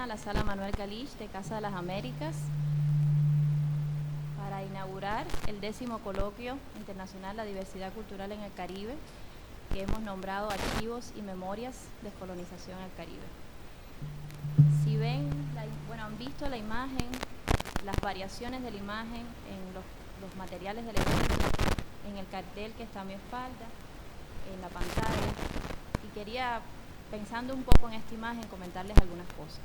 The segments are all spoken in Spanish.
la Sala Manuel Calich de Casa de las Américas para inaugurar el 10º Coloquio Internacional La Diversidad Cultural en el Caribe, que hemos nombrado Archivos y Memorias, Descolonización al Caribe. Si ven, han visto la imagen, las variaciones de la imagen en los materiales del evento, en el cartel que está a mi espalda, en la pantalla, y quería, pensando un poco en esta imagen, comentarles algunas cosas.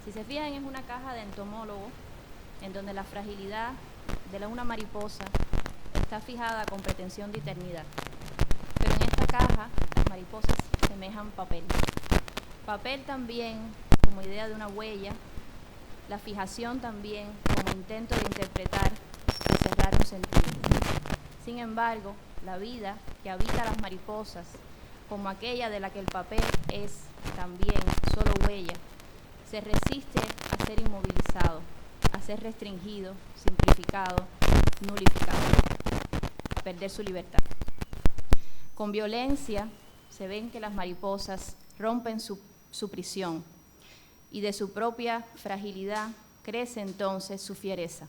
Si se fijan, es una caja de entomólogo en donde la fragilidad de una mariposa está fijada con pretensión de eternidad. Pero en esta caja las mariposas semejan papel. Papel también como idea de una huella, la fijación también como intento de interpretar y cerrar un sentido. Sin embargo, la vida que habita las mariposas, como aquella de la que el papel es también solo huella, se resiste a ser inmovilizado, a ser restringido, simplificado, nulificado, a perder su libertad. Con violencia se ven que las mariposas rompen su prisión y de su propia fragilidad crece entonces su fiereza.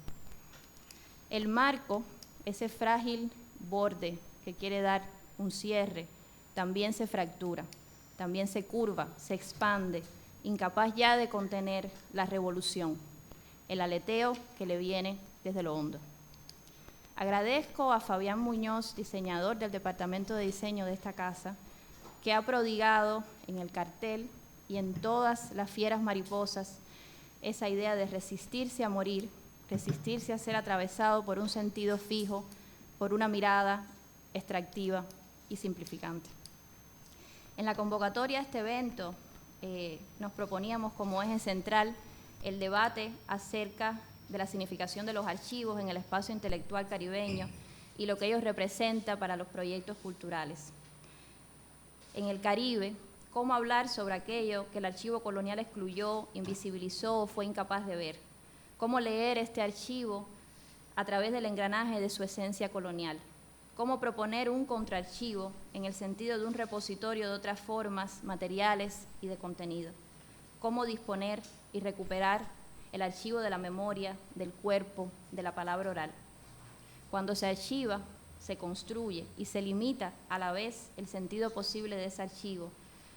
El marco, ese frágil borde que quiere dar un cierre, también se fractura, también se curva, se expande, incapaz ya de contener la revolución, el aleteo que le viene desde lo hondo. Agradezco a Fabián Muñoz, diseñador del departamento de diseño de esta casa, que ha prodigado en el cartel y en todas las fieras mariposas esa idea de resistirse a morir, resistirse a ser atravesado por un sentido fijo, por una mirada extractiva y simplificante. En la convocatoria a este evento nos proponíamos como eje central el debate acerca de la significación de los archivos en el espacio intelectual caribeño y lo que ellos representan para los proyectos culturales. En el Caribe, cómo hablar sobre aquello que el archivo colonial excluyó, invisibilizó o fue incapaz de ver. Cómo leer este archivo a través del engranaje de su esencia colonial. Cómo proponer un contraarchivo en el sentido de un repositorio de otras formas, materiales y de contenido. Cómo disponer y recuperar el archivo de la memoria, del cuerpo, de la palabra oral. Cuando se archiva, se construye y se limita a la vez el sentido posible de ese archivo,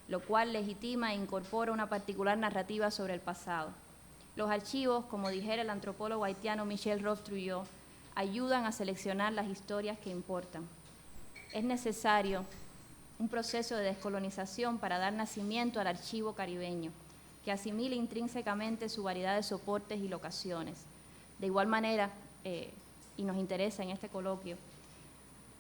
lo cual legitima e incorpora una particular narrativa sobre el pasado. Los archivos, como dijera el antropólogo haitiano Michel Roth-Trouillot, ayudan a seleccionar las historias que importan. Es necesario un proceso de descolonización para dar nacimiento al archivo caribeño, que asimile intrínsecamente su variedad de soportes y locaciones. De igual manera, y nos interesa en este coloquio,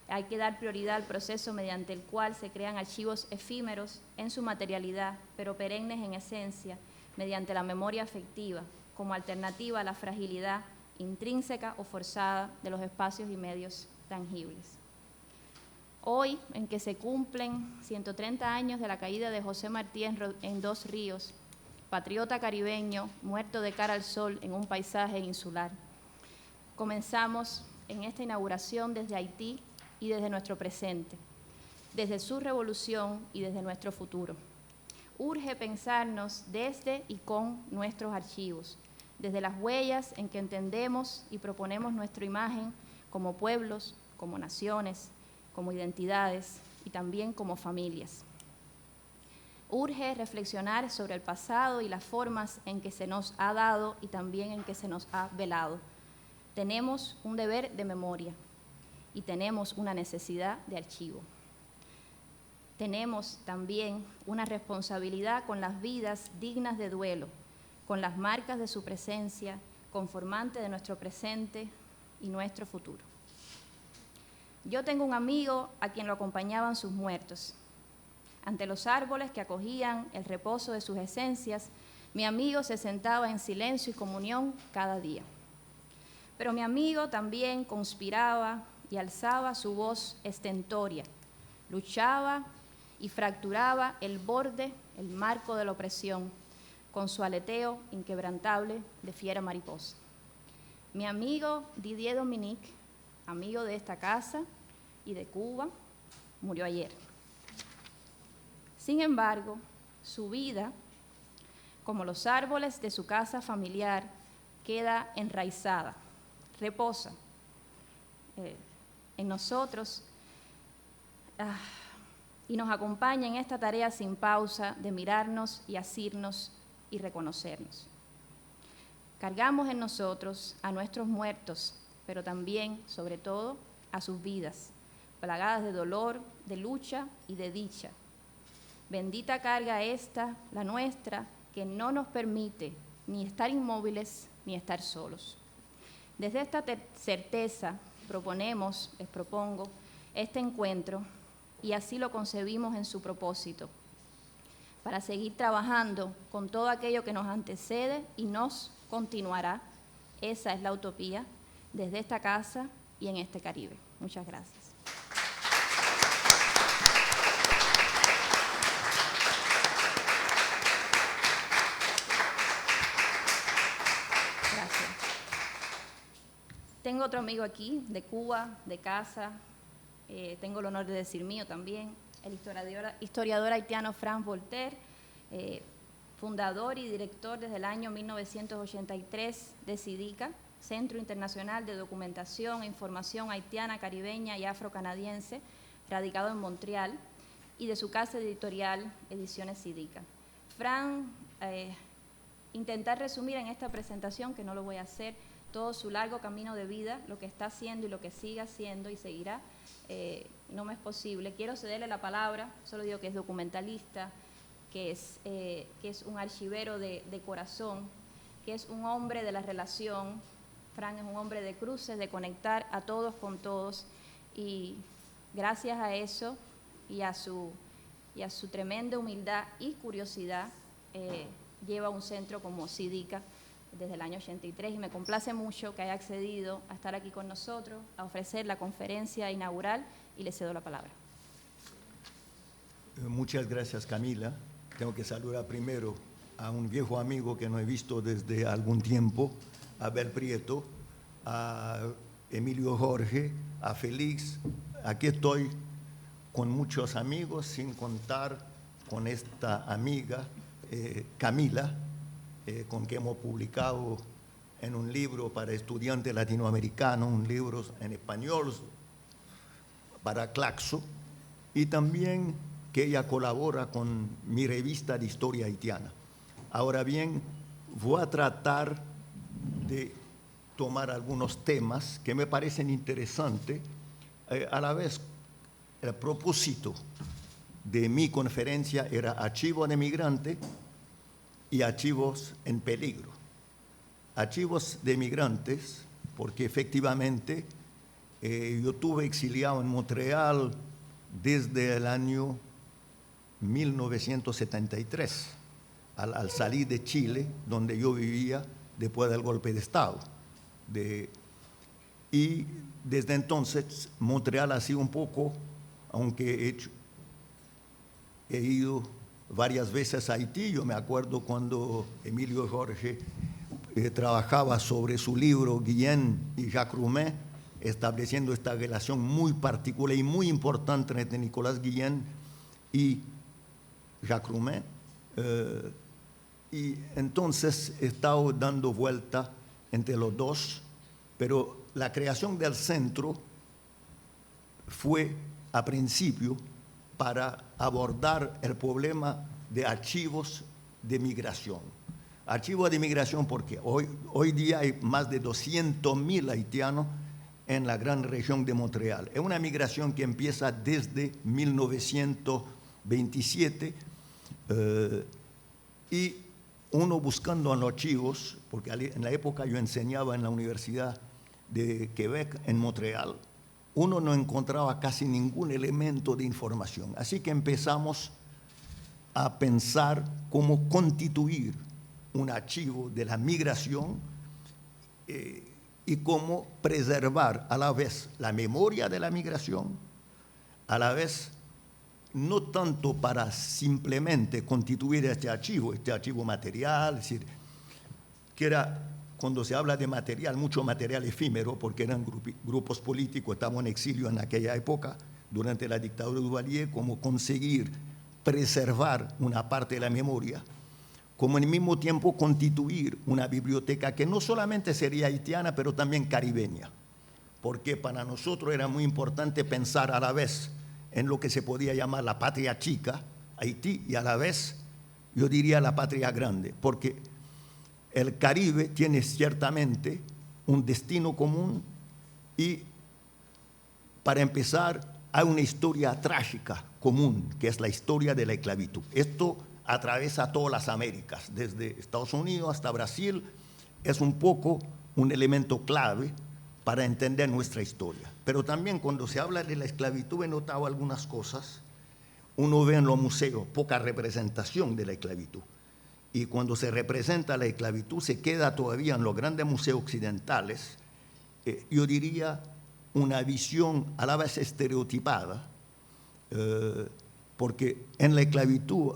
hay que dar prioridad al proceso mediante el cual se crean archivos efímeros en su materialidad, pero perennes en esencia, mediante la memoria afectiva, como alternativa a la fragilidad intrínseca o forzada de los espacios y medios tangibles. Hoy, en que se cumplen 130 años de la caída de José Martí en Dos Ríos, patriota caribeño, muerto de cara al sol en un paisaje insular, comenzamos en esta inauguración desde Haití y desde nuestro presente, desde su revolución y desde nuestro futuro. Urge pensarnos desde y con nuestros archivos, desde las huellas en que entendemos y proponemos nuestra imagen como pueblos, como naciones, como identidades y también como familias. Urge reflexionar sobre el pasado y las formas en que se nos ha dado y también en que se nos ha velado. Tenemos un deber de memoria y tenemos una necesidad de archivo. Tenemos también una responsabilidad con las vidas dignas de duelo, con las marcas de su presencia, conformante de nuestro presente y nuestro futuro. Yo tengo un amigo a quien lo acompañaban sus muertos. Ante los árboles que acogían el reposo de sus esencias, mi amigo se sentaba en silencio y comunión cada día. Pero mi amigo también conspiraba y alzaba su voz estentoria, luchaba y fracturaba el borde, el marco de la opresión, con su aleteo inquebrantable de fiera mariposa. Mi amigo Didier Dominique, amigo de esta casa y de Cuba, murió ayer. Sin embargo, su vida como los árboles de su casa familiar, queda enraizada, reposa en nosotros y nos acompaña en esta tarea sin pausa de mirarnos y asirnos y reconocernos. Cargamos en nosotros a nuestros muertos, pero también, sobre todo, a sus vidas, plagadas de dolor, de lucha y de dicha. Bendita carga esta, la nuestra, que no nos permite ni estar inmóviles ni estar solos. Desde esta certeza les propongo este encuentro y así lo concebimos en su propósito, para seguir trabajando con todo aquello que nos antecede y nos continuará. Esa es la utopía desde esta casa y en este Caribe. Muchas gracias. Gracias. Tengo otro amigo aquí, de Cuba, de casa, tengo el honor de decir mío también, el historiador haitiano Frank Voltaire, fundador y director desde el año 1983 de CIDICA, Centro Internacional de Documentación e Información Haitiana, Caribeña y Afrocanadiense, radicado en Montreal, y de su casa editorial Ediciones CIDICA. Frank, intentar resumir en esta presentación, que no lo voy a hacer, todo su largo camino de vida, lo que está haciendo y lo que sigue haciendo y seguirá, no me es posible. Quiero cederle la palabra, solo digo que es documentalista, que es un archivero de corazón, que es un hombre de la relación. Frank es un hombre de cruces, de conectar a todos con todos, y gracias a eso y a su tremenda humildad y curiosidad, lleva un centro como CIDICA desde el año 83, y me complace mucho que haya accedido a estar aquí con nosotros, a ofrecer la conferencia inaugural, y le cedo la palabra. Muchas gracias, Camila. Tengo que saludar primero a un viejo amigo que no he visto desde algún tiempo, a Abel Prieto, a Emilio Jorge, a Félix. Aquí estoy con muchos amigos, sin contar con esta amiga, Camila, con que hemos publicado en un libro para estudiantes latinoamericanos, un libro en español para Claxo, y también que ella colabora con mi revista de historia haitiana. Ahora bien, voy a tratar de tomar algunos temas que me parecen interesantes, a la vez el propósito de mi conferencia era archivos de migrantes y archivos en peligro. Archivos de migrantes, porque efectivamente yo estuve exiliado en Montreal desde el año 1973, al salir de Chile, donde yo vivía después del golpe de Estado. Y desde entonces Montreal ha sido un poco, aunque he ido varias veces a Haití. Yo me acuerdo cuando Emilio Jorge trabajaba sobre su libro Guillén y Jacques Roumain, estableciendo esta relación muy particular y muy importante entre Nicolás Guillén y Jacques Roumain. Y entonces he estado dando vuelta entre los dos, pero la creación del centro fue a principio para abordar el problema de archivos de migración. Archivos de migración porque hoy día hay más de 200.000 haitianos en la gran región de Montreal. Es una migración que empieza desde 1927 y uno buscando en los archivos, porque en la época yo enseñaba en la Universidad de Quebec, en Montreal, uno no encontraba casi ningún elemento de información. Así que empezamos a pensar cómo constituir un archivo de la migración y cómo preservar a la vez la memoria de la migración, a la vez no tanto para simplemente constituir este archivo material, es decir, que era, cuando se habla de material, mucho material efímero, porque eran grupos políticos, estábamos en exilio en aquella época, durante la dictadura de Duvalier, cómo conseguir preservar una parte de la memoria, como al mismo tiempo constituir una biblioteca que no solamente sería haitiana, pero también caribeña, porque para nosotros era muy importante pensar a la vez en lo que se podía llamar la patria chica, Haití, y a la vez, yo diría, la patria grande, porque el Caribe tiene ciertamente un destino común y, para empezar, hay una historia trágica común, que es la historia de la esclavitud. Esto atraviesa todas las Américas, desde Estados Unidos hasta Brasil, es un poco un elemento clave para entender nuestra historia. Pero también cuando se habla de la esclavitud he notado algunas cosas. Uno ve en los museos poca representación de la esclavitud. Y cuando se representa la esclavitud se queda todavía en los grandes museos occidentales, yo diría, una visión a la vez estereotipada, porque en la esclavitud,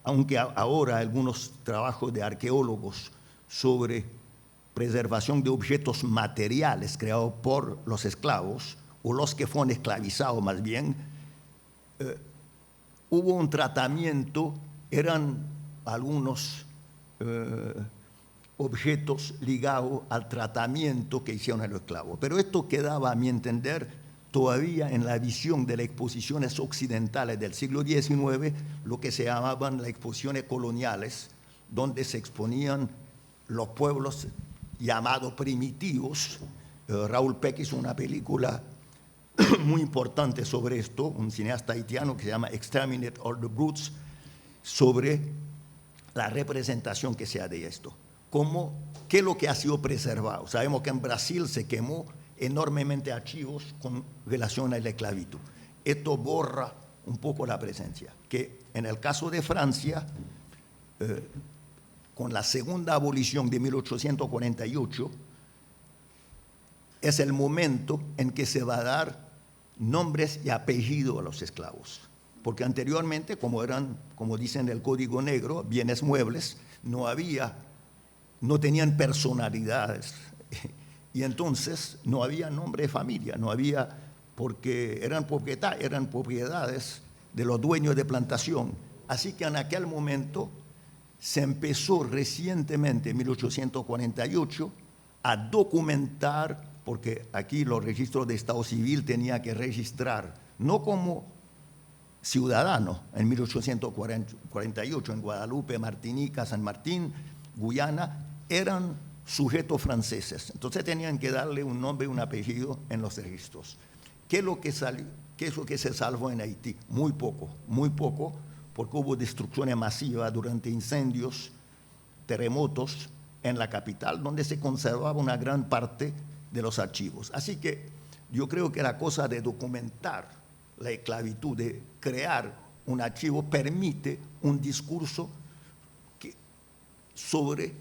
aunque ahora algunos trabajos de arqueólogos sobre preservación de objetos materiales creados por los esclavos, o los que fueron esclavizados más bien, hubo un tratamiento, eran algunos objetos ligados al tratamiento que hicieron a los esclavos. Pero esto quedaba, a mi entender, todavía en la visión de las exposiciones occidentales del siglo XIX, lo que se llamaban las exposiciones coloniales, donde se exponían los pueblos llamados primitivos. Raúl Peck hizo una película muy importante sobre esto, un cineasta haitiano que se llama Exterminate All the Brutes, sobre la representación que se da de esto. ¿Qué es lo que ha sido preservado? Sabemos que en Brasil se quemó enormemente archivos con relación a la esclavitud. Esto borra un poco la presencia, que en el caso de Francia, con la segunda abolición de 1848, es el momento en que se va a dar nombres y apellidos a los esclavos. Porque anteriormente, como dicen el Código Negro, bienes muebles, no tenían personalidades. Y entonces no había nombre de familia, no había, porque eran propiedades de los dueños de plantación. Así que en aquel momento se empezó recientemente, en 1848, a documentar, porque aquí los registros de Estado Civil tenían que registrar, no como ciudadano, en 1848, en Guadalupe, Martinica, San Martín, Guyana, eran sujetos franceses. Entonces tenían que darle un nombre y un apellido en los registros. ¿Qué es lo que se salvó en Haití? Muy poco, porque hubo destrucciones masivas durante incendios, terremotos en la capital, donde se conservaba una gran parte de los archivos. Así que yo creo que la cosa de documentar la esclavitud, de crear un archivo, permite un discurso sobre,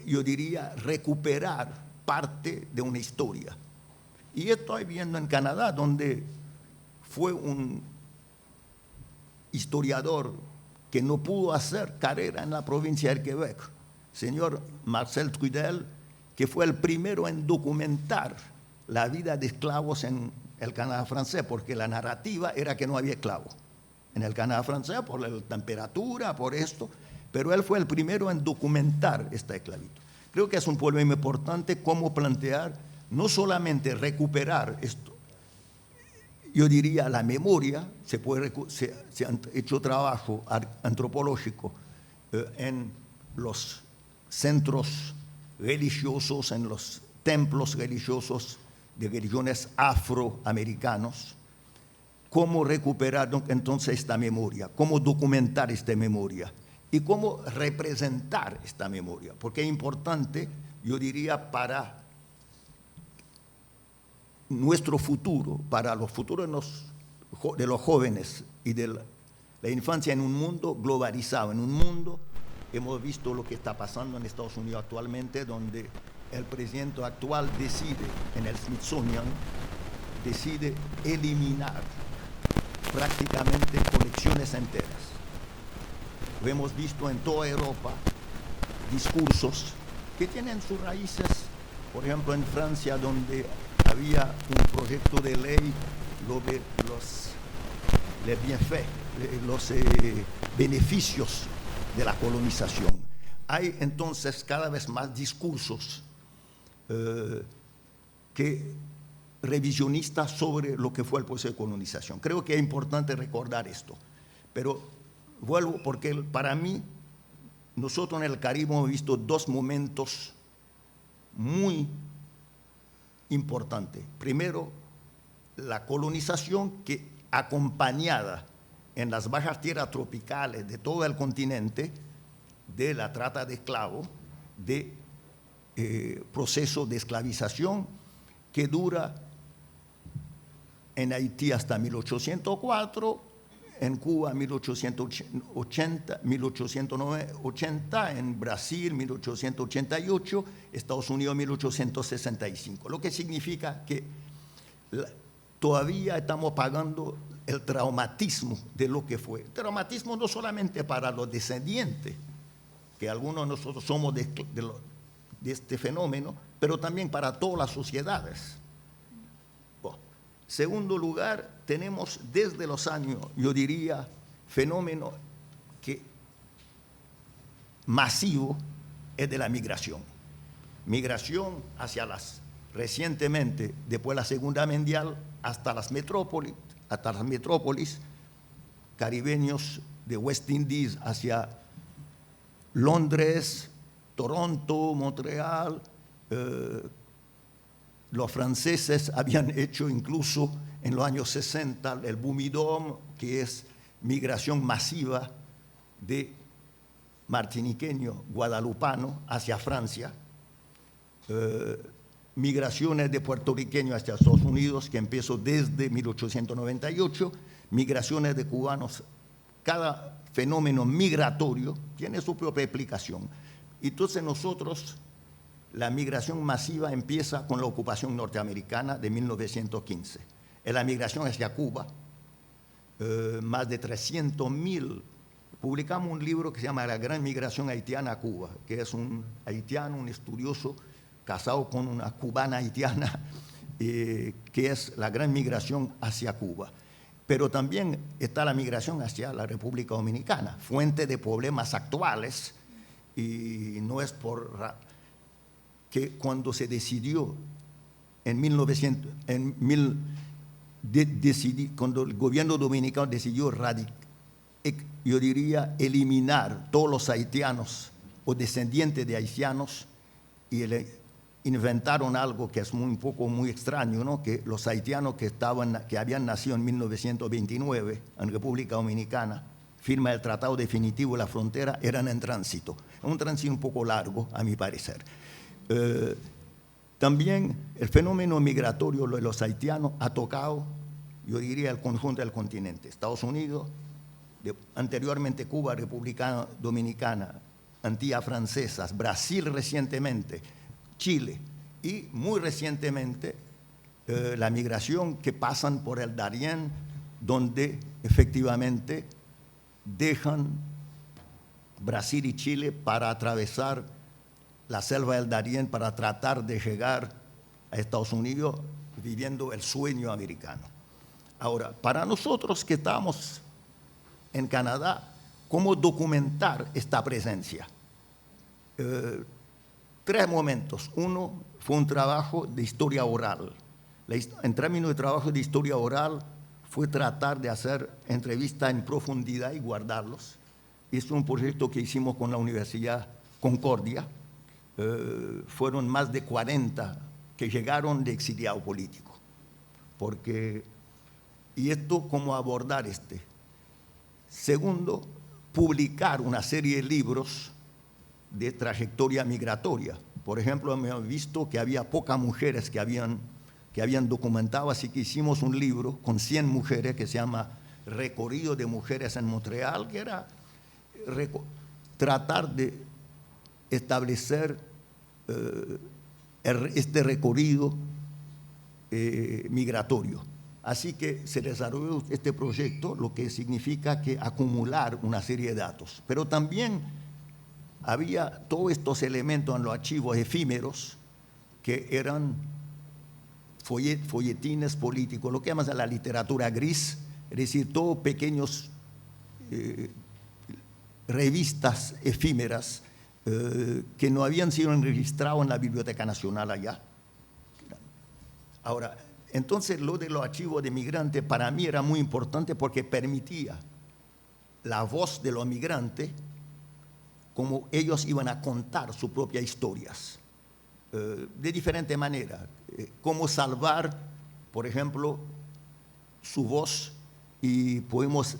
yo diría, recuperar parte de una historia. Y estoy viendo en Canadá, donde fue un historiador que no pudo hacer carrera en la provincia del Quebec, señor Marcel Trudel, que fue el primero en documentar la vida de esclavos en el Canadá francés, porque la narrativa era que no había esclavos en el Canadá francés por la temperatura, por esto, pero él fue el primero en documentar esta esclavitud. Creo que es un problema importante cómo plantear, no solamente recuperar esto, yo diría la memoria, se han hecho trabajo antropológico en los centros religiosos, en los templos religiosos de religiones afroamericanos, cómo recuperar entonces esta memoria, cómo documentar esta memoria y cómo representar esta memoria, porque es importante, yo diría, para nuestro futuro, para los futuros de los jóvenes y de la infancia en un mundo globalizado, en un mundo, hemos visto lo que está pasando en Estados Unidos actualmente, donde el presidente actual decide, en el Smithsonian, decide eliminar prácticamente colecciones enteras. Lo hemos visto en toda Europa, discursos que tienen sus raíces, por ejemplo, en Francia, donde había un proyecto de ley sobre los bienfaits, los beneficios de la colonización. Hay entonces cada vez más discursos revisionistas sobre lo que fue el proceso de colonización. Creo que es importante recordar esto, pero vuelvo porque para mí, nosotros en el Caribe hemos visto dos momentos muy importantes. Primero, la colonización que acompañada en las bajas tierras tropicales de todo el continente de la trata de esclavos, de proceso de esclavización que dura en Haití hasta 1804, en Cuba 1880, en Brasil 1888, Estados Unidos 1865, lo que significa que todavía estamos pagando el traumatismo de lo que fue. Traumatismo no solamente para los descendientes, que algunos de nosotros somos de este fenómeno, pero también para todas las sociedades. Bueno, segundo lugar, tenemos desde los años, yo diría, fenómeno que masivo es de la migración. Migración hacia recientemente, después de la Segunda Mundial, hasta las metrópolis caribeños de West Indies hacia Londres, Toronto, Montreal. Los franceses habían hecho incluso en los años 60 el Boumidom, que es migración masiva de martiniqueños guadalupanos hacia Francia, migraciones de puertorriqueños hacia Estados Unidos, que empezó desde 1898, migraciones de cubanos. Cada fenómeno migratorio tiene su propia explicación. Entonces nosotros, la migración masiva empieza con la ocupación norteamericana de 1915. En la migración hacia Cuba, más de 300.000. Publicamos un libro que se llama La Gran Migración Haitiana a Cuba, que es un haitiano, un estudioso, casado con una cubana haitiana, que es la gran migración hacia Cuba. Pero también está la migración hacia la República Dominicana, fuente de problemas actuales, y no es por que cuando se decidió cuando el gobierno dominicano decidió yo diría eliminar todos los haitianos o descendientes de haitianos, y inventaron algo que es un poco muy extraño, ¿no? Que los haitianos que habían nacido en 1929 en República Dominicana, firma el tratado definitivo de la frontera, eran en tránsito. Un tránsito un poco largo, a mi parecer. También el fenómeno migratorio de los haitianos ha tocado, yo diría, el conjunto del continente. Estados Unidos, anteriormente Cuba, República Dominicana, Antillas Francesas, Brasil recientemente, Chile y muy recientemente la migración que pasan por el Darién, donde efectivamente dejan Brasil y Chile para atravesar la selva del Darién para tratar de llegar a Estados Unidos viviendo el sueño americano. Ahora, para nosotros que estamos en Canadá, ¿cómo documentar esta presencia? Tres momentos. Uno fue un trabajo de historia oral. En términos de trabajo de historia oral, fue tratar de hacer entrevistas en profundidad y guardarlos. Es un proyecto que hicimos con la Universidad Concordia. Fueron más de 40 que llegaron de exiliado político. ¿Y esto cómo abordar este? Segundo, publicar una serie de libros de trayectoria migratoria. Por ejemplo, hemos visto que había pocas mujeres que habían documentado, así que hicimos un libro con 100 mujeres que se llama Recorrido de Mujeres en Montreal, que era tratar de establecer este recorrido migratorio. Así que se desarrolló este proyecto, lo que significa que acumular una serie de datos. Pero también había todos estos elementos en los archivos efímeros que eran folletines políticos, lo que llaman la literatura gris, es decir, todos pequeños revistas efímeras que no habían sido registradas en la Biblioteca Nacional allá. Ahora, entonces lo de los archivos de migrantes para mí era muy importante porque permitía la voz de los migrantes, como ellos iban a contar sus propias historias, de diferente manera. Cómo salvar, por ejemplo, su voz, y podemos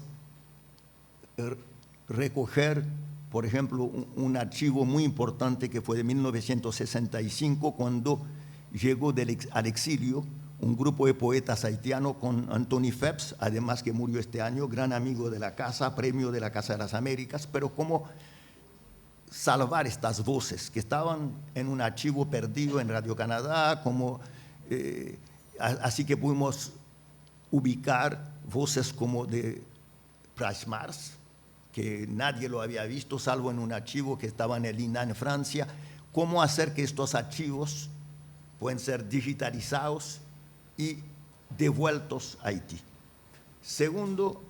recoger, por ejemplo, un archivo muy importante que fue de 1965, cuando llegó al exilio un grupo de poetas haitianos con Anthony Phelps, además que murió este año, gran amigo de la casa, premio de la Casa de las Américas, pero cómo salvar estas voces que estaban en un archivo perdido en Radio Canadá, así que pudimos ubicar voces como de Price Mars, que nadie lo había visto, salvo en un archivo que estaba en el INA en Francia. Cómo hacer que estos archivos pueden ser digitalizados y devueltos a Haití. Segundo,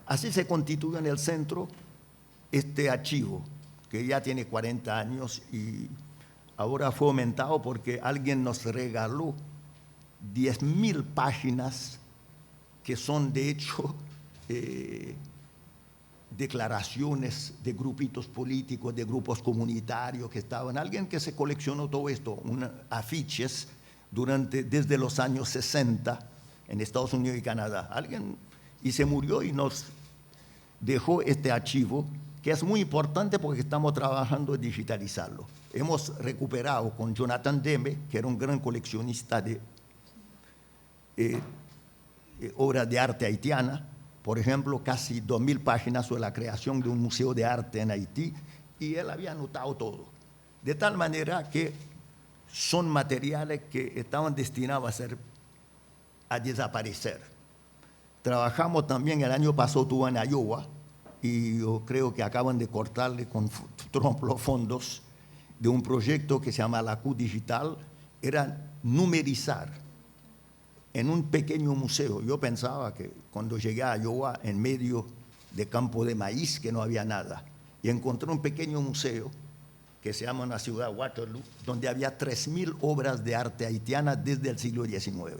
así se constituyó en el centro este archivo, que ya tiene 40 años y ahora fue aumentado porque alguien nos regaló 10.000 páginas que son de hecho declaraciones de grupitos políticos, de grupos comunitarios que estaban, alguien que se coleccionó todo esto, afiches desde los años 60 en Estados Unidos y Canadá. Y se murió y nos dejó este archivo, que es muy importante porque estamos trabajando en digitalizarlo. Hemos recuperado con Jonathan Demme, que era un gran coleccionista de obras de arte haitiana, por ejemplo, casi 2.000 páginas sobre la creación de un museo de arte en Haití, y él había anotado todo. De tal manera que son materiales que estaban destinados a desaparecer. Trabajamos también, el año pasado estuve en Iowa, y yo creo que acaban de cortarle con Trump los fondos de un proyecto que se llama la Q Digital, era numerizar en un pequeño museo. Yo pensaba que cuando llegué a Iowa, en medio de campo de maíz, que no había nada, y encontré un pequeño museo que se llama la ciudad Waterloo, donde había 3.000 obras de arte haitiana desde el siglo XIX.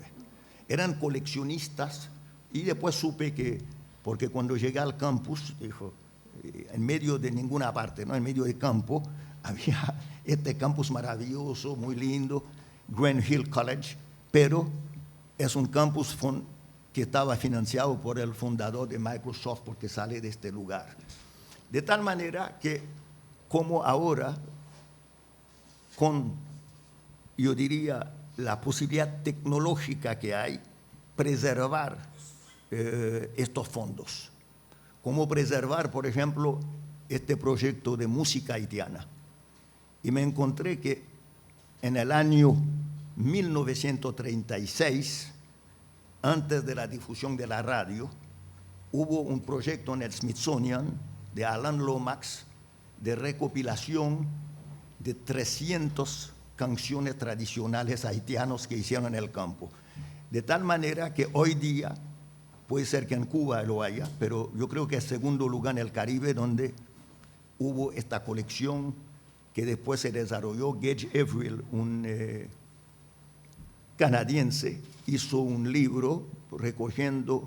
Eran coleccionistas, y después supe que, porque cuando llegué al campus, dijo, en medio de ninguna parte, ¿no? En medio del campo, había este campus maravilloso, muy lindo, Green Hill College, pero es un campus que estaba financiado por el fundador de Microsoft, porque sale de este lugar. De tal manera que, como ahora, con, yo diría, la posibilidad tecnológica que hay, preservar estos fondos. Cómo preservar, por ejemplo, este proyecto de música haitiana. Y me encontré que en el año 1936, antes de la difusión de la radio, hubo un proyecto en el Smithsonian de Alan Lomax de recopilación de 300 canciones tradicionales haitianas que hicieron en el campo. De tal manera que hoy día, puede ser que en Cuba lo haya, pero yo creo que es segundo lugar en el Caribe donde hubo esta colección que después se desarrolló. Gage Averill, un canadiense, hizo un libro recogiendo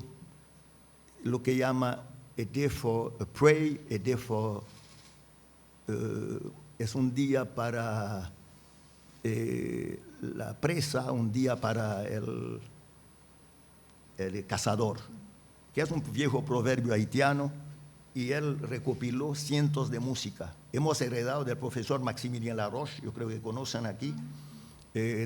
lo que llama A Day for a Pray, A Day for... es un día para la presa, un día para el cazador, que es un viejo proverbio haitiano, y él recopiló cientos de música. Hemos heredado del profesor Maximilien Laroche, yo creo que conocen aquí,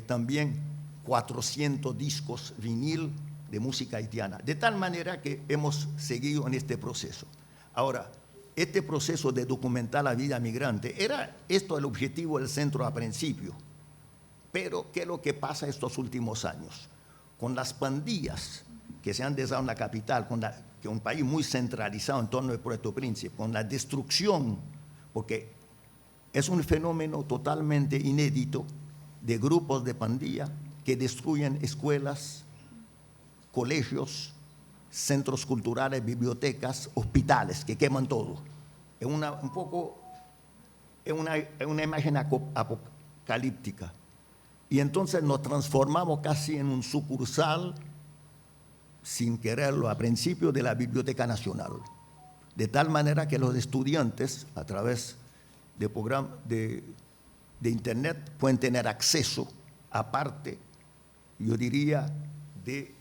también 400 discos vinil de música haitiana, de tal manera que hemos seguido en este proceso. Ahora, este proceso de documentar la vida migrante, era esto el objetivo del centro a principio, pero ¿qué es lo que pasa estos últimos años? Con las pandillas que se han desarrollado en la capital, que es un país muy centralizado en torno al Puerto Príncipe, con la destrucción, porque es un fenómeno totalmente inédito de grupos de pandilla que destruyen escuelas, colegios, centros culturales, bibliotecas, hospitales, que queman todo. un poco, es una imagen apocalíptica. Y entonces nos transformamos casi en un sucursal, sin quererlo, a principio de la Biblioteca Nacional. De tal manera que los estudiantes, a través de Internet, pueden tener acceso, aparte, yo diría, de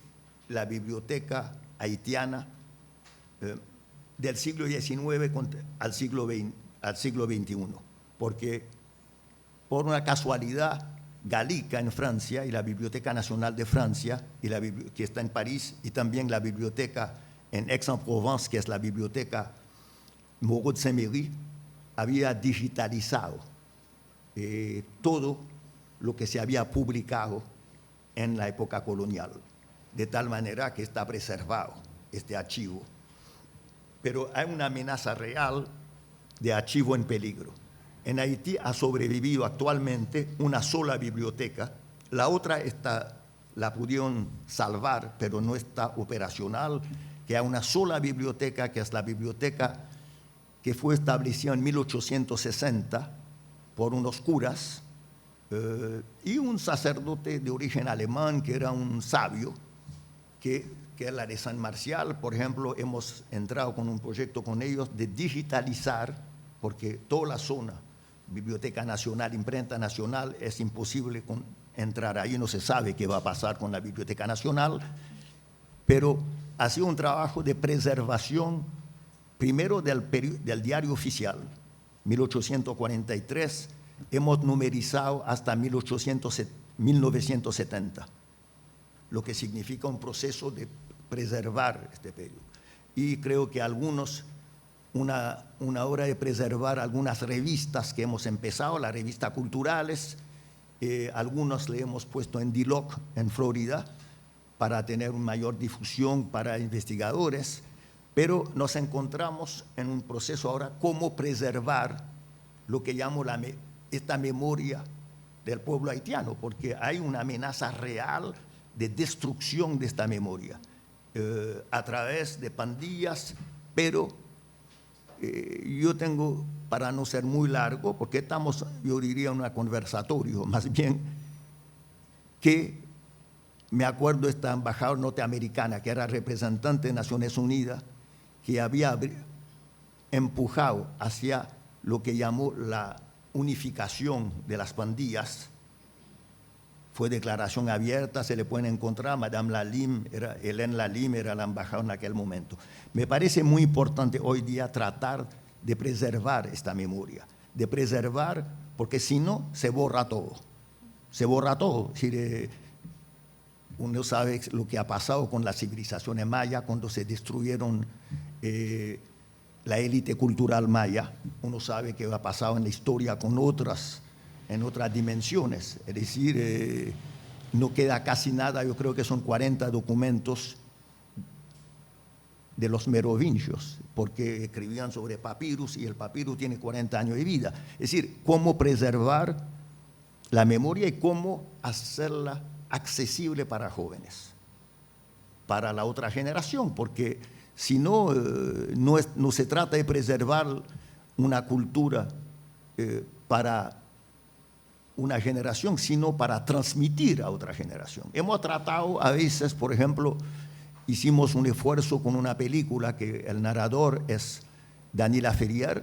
la biblioteca haitiana del siglo XIX al siglo XXI. Porque, por una casualidad, Gallica en Francia y la Biblioteca Nacional de Francia, que está en París, y también la biblioteca en Aix-en-Provence, que es la biblioteca Moreau de Saint-Méry, había digitalizado todo lo que se había publicado en la época colonial, de tal manera que está preservado este archivo. Pero hay una amenaza real de archivo en peligro. En Haití ha sobrevivido actualmente una sola biblioteca, la otra la pudieron salvar, pero no está operacional, que hay una sola biblioteca, que es la biblioteca que fue establecida en 1860 por unos curas y un sacerdote de origen alemán que era un sabio, que es la de San Marcial. Por ejemplo, hemos entrado con un proyecto con ellos de digitalizar, porque toda la zona, Biblioteca Nacional, Imprenta Nacional, es imposible entrar ahí, no se sabe qué va a pasar con la Biblioteca Nacional, pero ha sido un trabajo de preservación, primero del diario oficial, 1843, hemos numerizado hasta 1970, lo que significa un proceso de preservar este periodo. Y creo que una hora de preservar algunas revistas que hemos empezado, las revistas culturales, algunos le hemos puesto en D-Loc, en Florida, para tener una mayor difusión para investigadores, pero nos encontramos en un proceso ahora cómo preservar lo que llamo esta memoria del pueblo haitiano, porque hay una amenaza real de destrucción de esta memoria a través de pandillas, pero yo tengo, para no ser muy largo, porque estamos, yo diría, en un conversatorio, más bien, que me acuerdo de esta embajadora norteamericana, que era representante de Naciones Unidas, que había empujado hacia lo que llamó la unificación de las pandillas. Fue declaración abierta, se le pueden encontrar, Hélène Lalim era la embajadora en aquel momento. Me parece muy importante hoy día tratar de preservar esta memoria, de preservar, porque si no, se borra todo. Se borra todo. Es decir, uno sabe lo que ha pasado con las civilizaciones mayas cuando se destruyeron la élite cultural maya. Uno sabe qué ha pasado en la historia con en otras dimensiones, es decir, no queda casi nada. Yo creo que son 40 documentos de los merovingios, porque escribían sobre papyrus y el papyrus tiene 40 años de vida. Es decir, cómo preservar la memoria y cómo hacerla accesible para jóvenes, para la otra generación, porque si no, no se trata de preservar una cultura para una generación, sino para transmitir a otra generación. Hemos tratado a veces, por ejemplo, hicimos un esfuerzo con una película que el narrador es Daniela Ferrier,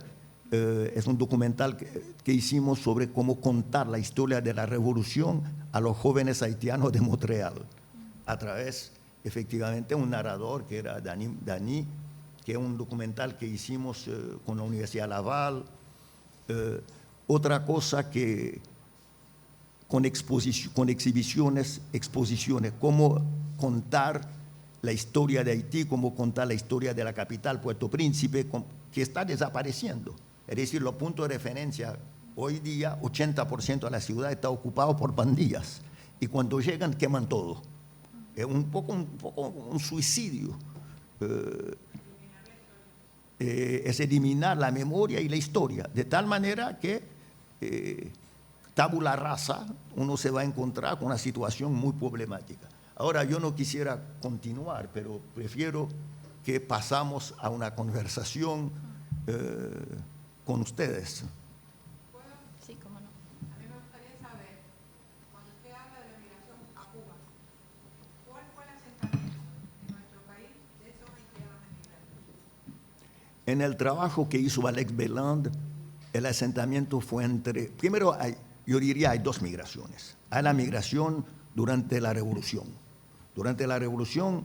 es un documental que hicimos sobre cómo contar la historia de la revolución a los jóvenes haitianos de Montreal, a través, efectivamente, un narrador que era Dani, que es un documental que hicimos con la Universidad Laval. Otra cosa que con exposiciones, cómo contar la historia de Haití, cómo contar la historia de la capital, Puerto Príncipe, que está desapareciendo. Es decir, los puntos de referencia, hoy día 80% de la ciudad está ocupado por pandillas, y cuando llegan queman todo. Es un poco un suicidio. Es eliminar la memoria y la historia, de tal manera que tabula rasa, uno se va a encontrar con una situación muy problemática. Ahora, yo no quisiera continuar, pero prefiero que pasamos a una conversación con ustedes. Sí, cómo no. A mí me gustaría saber, cuando usted habla de la migración a Cuba, ¿cuál fue el asentamiento en nuestro país de esos haitianos emigrantes? En el trabajo que hizo Alex Beland, el asentamiento fue primero yo diría hay dos migraciones. Hay la migración durante la Revolución. Durante la Revolución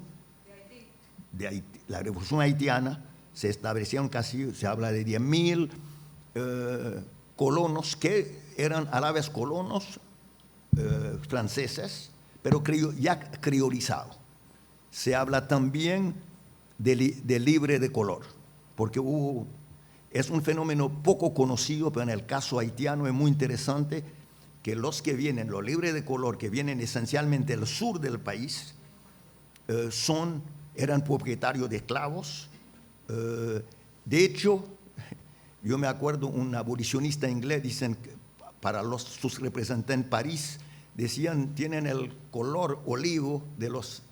de Haití, la Revolución haitiana, se establecieron casi, se habla de 10.000 colonos que eran a la vez colonos franceses, pero ya criolizados. Se habla también de libre de color, porque es un fenómeno poco conocido, pero en el caso haitiano es muy interesante que los que vienen, los libres de color, que vienen esencialmente del sur del país, eran propietarios de esclavos. De hecho, yo me acuerdo, un abolicionista inglés, dicen, para sus representantes en París, decían, tienen el color olivo de los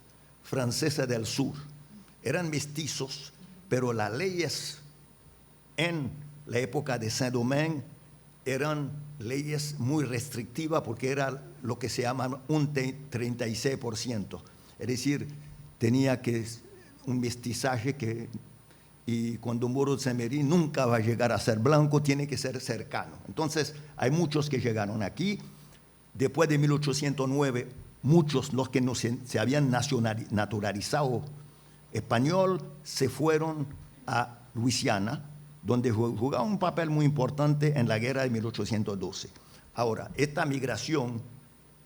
franceses del sur. Eran mestizos, pero las leyes en la época de Saint-Domingue eran leyes muy restrictivas porque era lo que se llama un 36%. Es decir, tenía que un mestizaje y cuando Moro Tsemerí nunca va a llegar a ser blanco, tiene que ser cercano. Entonces, hay muchos que llegaron aquí. Después de 1809, muchos, los que no se habían naturalizado español, se fueron a Luisiana, donde jugaba un papel muy importante en la guerra de 1812. Ahora, esta migración,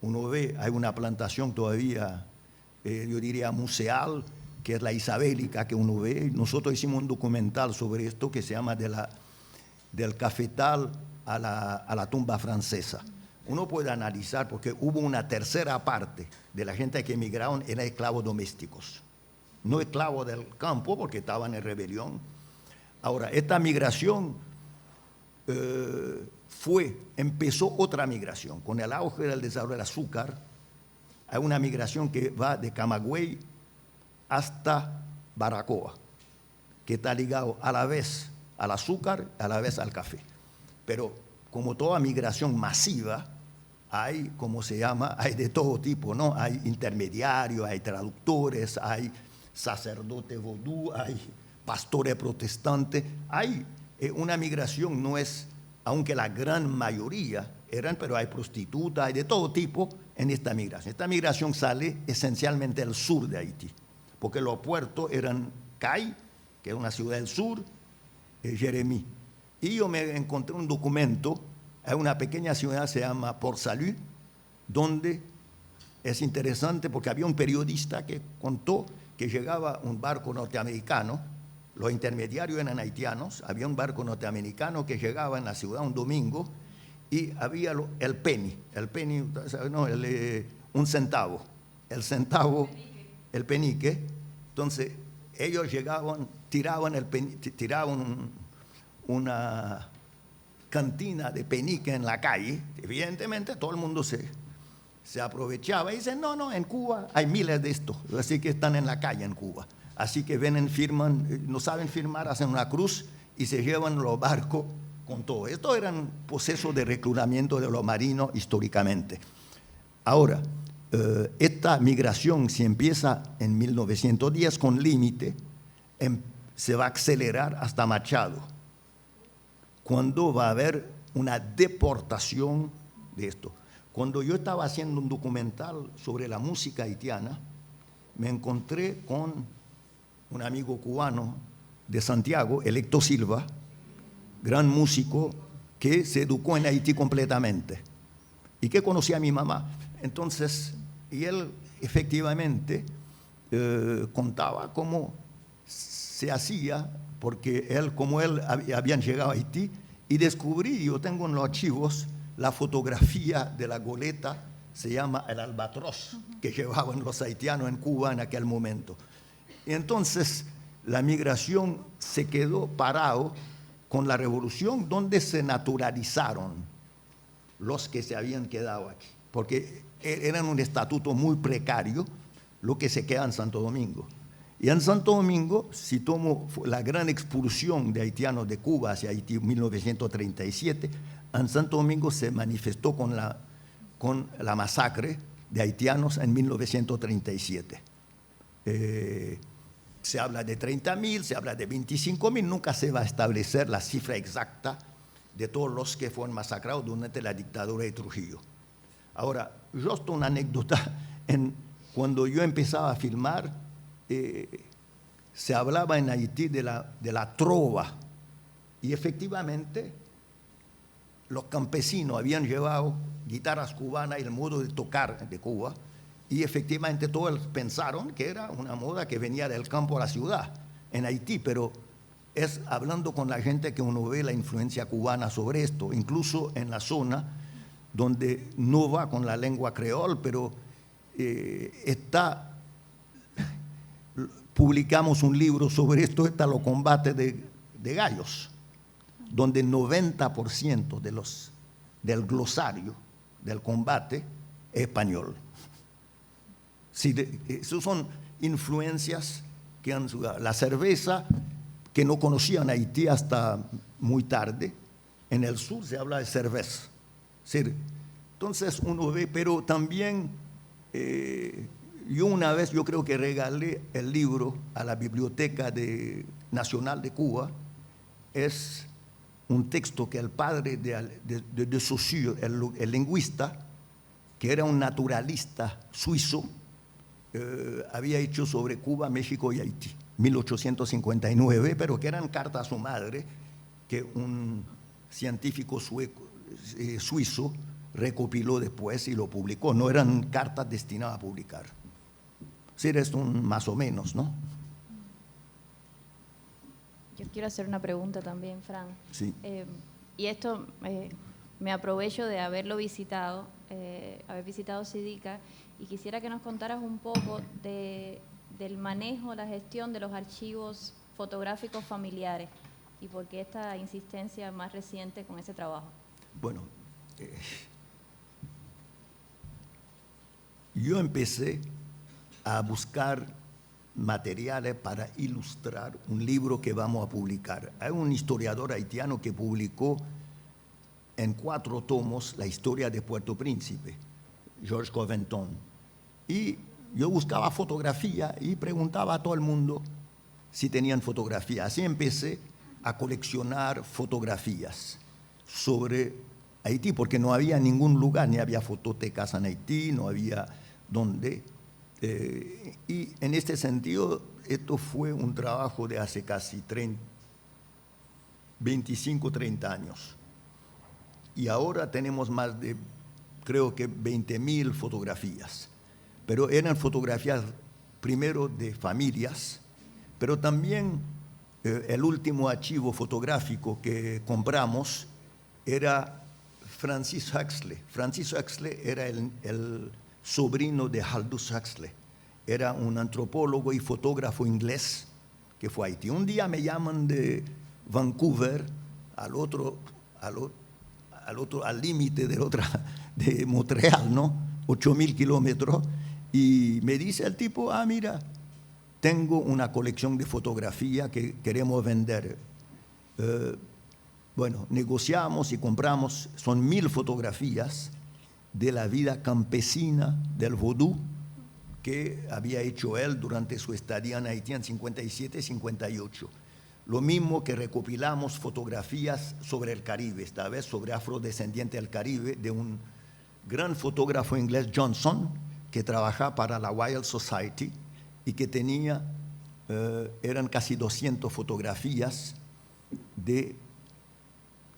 uno ve, hay una plantación todavía, yo diría museal, que es la isabélica que uno ve. Nosotros hicimos un documental sobre esto que se llama del cafetal a la tumba francesa. Uno puede analizar porque hubo una tercera parte de la gente que emigraron, eran esclavos domésticos. No esclavos del campo porque estaban en rebelión. Ahora, esta migración empezó otra migración. Con el auge del desarrollo del azúcar, hay una migración que va de Camagüey hasta Baracoa, que está ligado a la vez al azúcar, a la vez al café. Pero como toda migración masiva, hay, como se llama, hay de todo tipo, ¿no? Hay intermediarios, hay traductores, hay sacerdotes vodú, hay pastores protestantes. Hay una migración, no es, aunque la gran mayoría eran, pero hay prostitutas, hay de todo tipo en esta migración. Esta migración sale esencialmente del sur de Haití, porque los puertos eran Cay, que es una ciudad del sur, Jeremí. Y yo me encontré un documento, hay una pequeña ciudad, se llama Port Salut, donde es interesante porque había un periodista que contó que llegaba un barco norteamericano, los intermediarios eran haitianos, había un barco norteamericano que llegaba en la ciudad un domingo y había el penny, no, un centavo, el penique. Entonces ellos llegaban, tiraban una cantina de penique en la calle. Evidentemente todo el mundo se aprovechaba y dicen, no, en Cuba hay miles de estos, así que están en la calle en Cuba. Así que vienen, firman, no saben firmar, hacen una cruz y se llevan los barcos con todo. Esto era un proceso de reclutamiento de los marinos históricamente. Ahora, esta migración, si empieza en 1910 con límite, se va a acelerar hasta Machado, cuando va a haber una deportación de esto. Cuando yo estaba haciendo un documental sobre la música haitiana, me encontré con un amigo cubano de Santiago, Electo Silva, gran músico que se educó en Haití completamente y que conocía a mi mamá. Entonces, y él efectivamente contaba cómo se hacía, porque como él habían llegado a Haití, y descubrí, yo tengo en los archivos, la fotografía de la goleta, se llama el Albatros, que llevaban los haitianos en Cuba en aquel momento. Y entonces la migración se quedó parado con la revolución, donde se naturalizaron los que se habían quedado aquí, porque eran un estatuto muy precario, lo que se queda en Santo Domingo. Y en Santo Domingo, si tomo la gran expulsión de haitianos de Cuba hacia Haití en 1937, en Santo Domingo se manifestó con la masacre de haitianos en 1937. Se habla de 30.000, se habla de 25.000, nunca se va a establecer la cifra exacta de todos los que fueron masacrados durante la dictadura de Trujillo. Ahora, justo una anécdota, cuando yo empezaba a filmar, se hablaba en Haití de la trova, y efectivamente los campesinos habían llevado guitarras cubanas y el modo de tocar de Cuba, y efectivamente todos pensaron que era una moda que venía del campo a la ciudad en Haití, pero es hablando con la gente que uno ve la influencia cubana sobre esto, incluso en la zona donde no va con la lengua creol, pero publicamos un libro sobre esto, está los combates de gallos, donde el 90% del glosario del combate es español. Sí, esas son influencias que han jugado. La cerveza, que no conocían Haití hasta muy tarde, en el sur se habla de cerveza. Sí, entonces uno ve, pero también yo creo que regalé el libro a la Biblioteca Nacional de Cuba. Es un texto que el padre de Saussure, el lingüista, que era un naturalista suizo, había hecho sobre Cuba, México y Haití, 1859, pero que eran cartas a su madre que un científico suizo recopiló después y lo publicó. No eran cartas destinadas a publicar. Sí, es más o menos, ¿no? Yo quiero hacer una pregunta también, Fran. Sí. Y esto me aprovecho de haber visitado Sidica, y quisiera que nos contaras un poco del manejo, la gestión de los archivos fotográficos familiares y por qué esta insistencia más reciente con ese trabajo. Bueno, yo empecé a buscar materiales para ilustrar un libro que vamos a publicar. Hay un historiador haitiano que publicó en 4 tomos la historia de Puerto Príncipe, Georges Coventon. Y yo buscaba fotografía y preguntaba a todo el mundo si tenían fotografía. Así empecé a coleccionar fotografías sobre Haití, porque no había ningún lugar, ni había fototecas en Haití, no había dónde. Y en este sentido, esto fue un trabajo de hace casi 25, 30 años. Y ahora tenemos más de, creo que 20.000 fotografías. Pero eran fotografías primero de familias, pero también el último archivo fotográfico que compramos era Francis Huxley. Francis Huxley era el sobrino de Aldous Huxley. Era un antropólogo y fotógrafo inglés que fue a Haití. Un día me llaman de Vancouver al límite de Montreal, ¿no? 8.000 kilómetros. Y me dice el tipo, mira, tengo una colección de fotografía que queremos vender. Bueno, negociamos y compramos, son 1.000 fotografías de la vida campesina del vodú que había hecho él durante su estadía en Haití en 57 y 58. Lo mismo que recopilamos fotografías sobre el Caribe, esta vez sobre afrodescendientes del Caribe, de un gran fotógrafo inglés, Johnson, que trabajaba para la Wild Society y que tenía, eran casi 200 fotografías de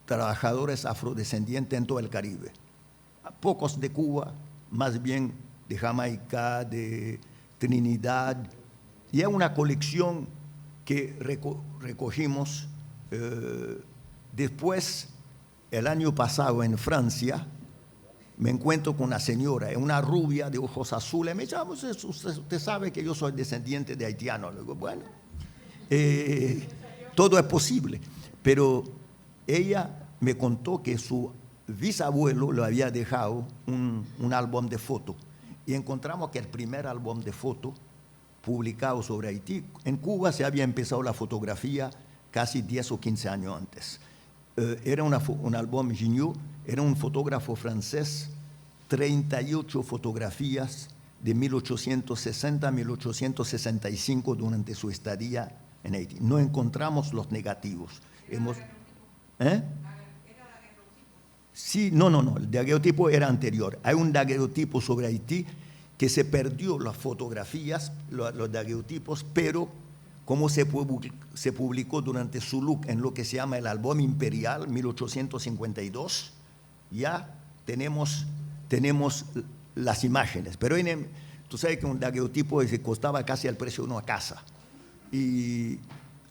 trabajadores afrodescendientes en todo el Caribe. Pocos de Cuba, más bien de Jamaica, de Trinidad, y es una colección que recogimos. Después, el año pasado en Francia, me encuentro con una señora, una rubia de ojos azules. Me dice, usted sabe que yo soy descendiente de haitiano. Le digo, bueno, todo es posible. Pero ella me contó que su bisabuelo le había dejado un álbum de fotos. Y encontramos que el primer álbum de fotos publicado sobre Haití. En Cuba se había empezado la fotografía casi 10 o 15 años antes. Era un álbum Gignot, era un fotógrafo francés, 38 fotografías de 1860 a 1865 durante su estadía en Haití. No encontramos los negativos. ¿Eh? Sí, no, el daguerrotipo era anterior. Hay un daguerrotipo sobre Haití que se perdió las fotografías, los daguerrotipos, pero como se publicó durante su look en lo que se llama el Álbum Imperial, 1852, ya tenemos las imágenes. Pero tú sabes que un daguerrotipo costaba casi el precio de una casa. Y